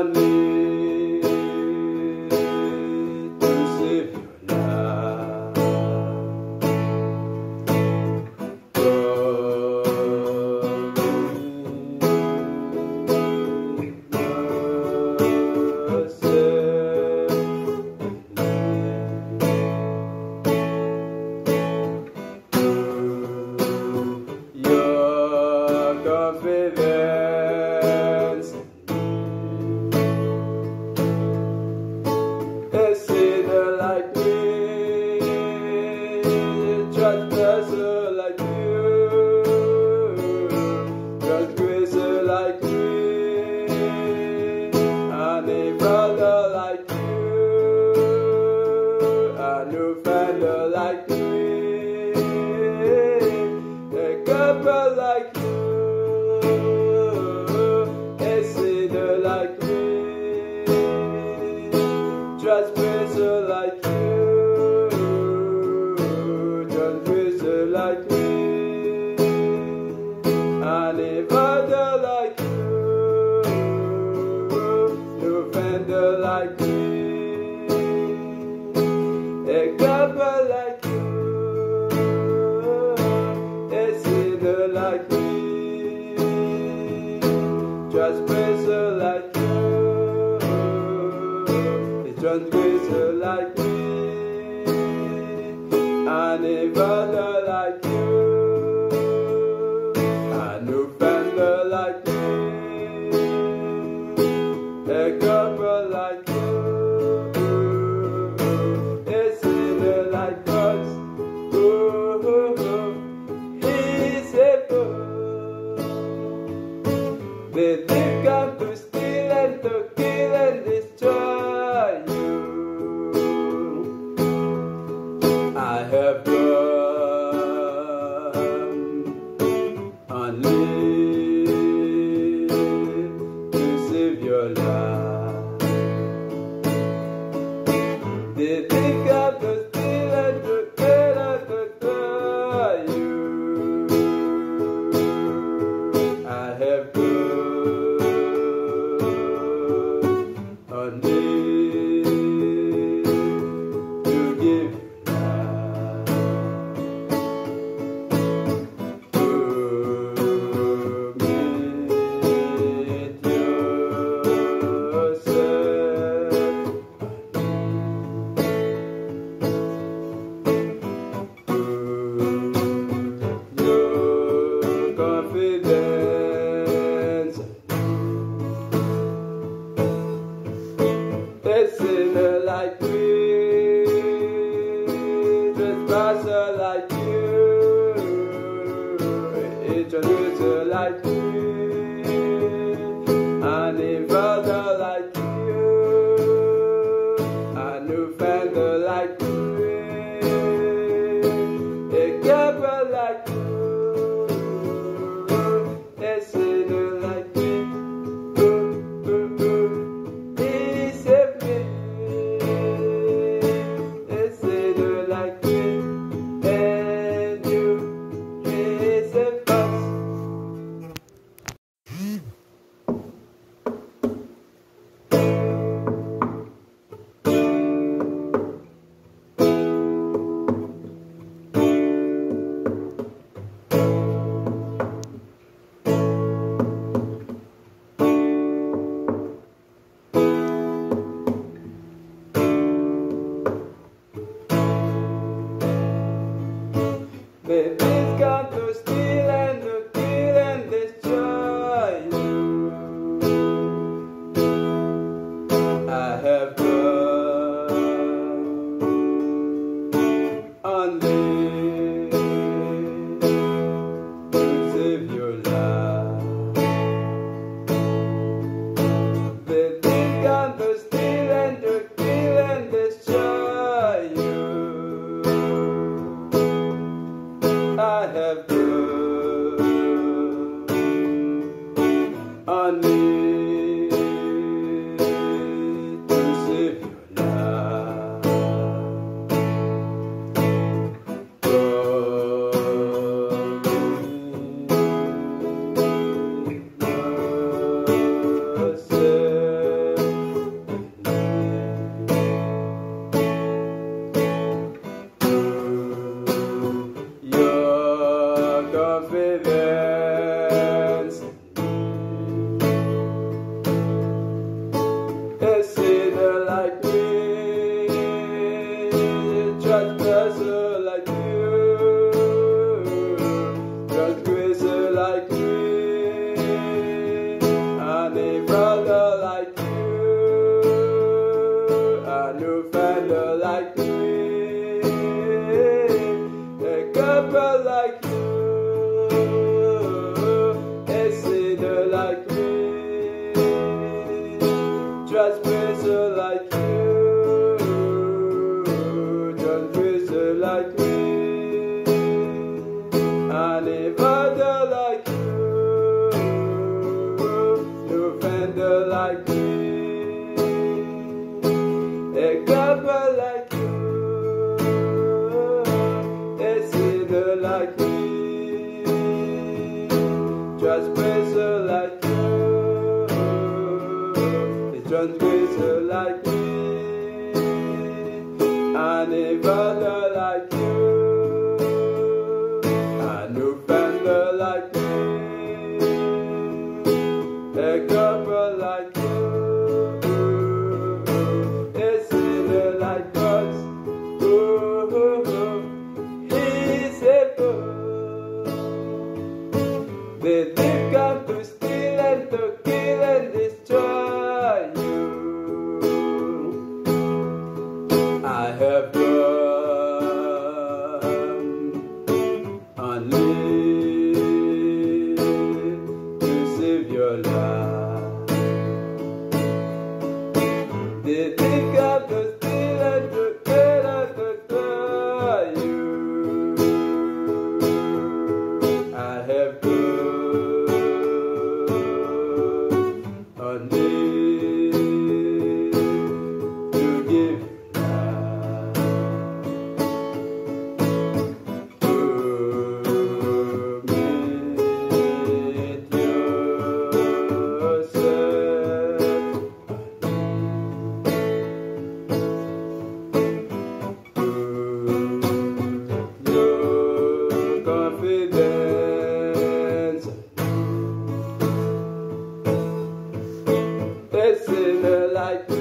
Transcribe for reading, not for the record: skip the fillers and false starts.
need to save your life. Your confidence a sinner like me, transgressor like you, transgressor like me, and a brother like you, an offender like me, a couple like you, a sinner like me, transgressor like you, transgressor like me, and a brother like you, no offender like me, a couple like you, a sinner like me, transgressor like you, a transgressor like me, and a brother like you, an offender like me, a couple like you, a sinner like us. Oh, oh, oh. He's able. They did come to steal and to kill and destroy you. I have come only to save your life. They did come to steal and to kill and to destroy you. I have come only to give life. Commit yourself, your confidence. A sinner like me, trespasser like you, a transgressor like me, and a brother like you, an offender like me, a couple like you, a sinner like me. He saved me. just special like you, just special like me. I never done like you, no friend like me. A couple like you, a sinner like me. Just special like you, just special like me. I never done like you, I no friend like me. A couple like you, a sinner like us. Oh, oh, oh. He's a good. They think I'm to steal and to kill and destroy you. I have done only to save your life. They think I'm to steal and to kill and to destroy you. I have done only to give life to meet yourself. Your confidence. A sinner like me.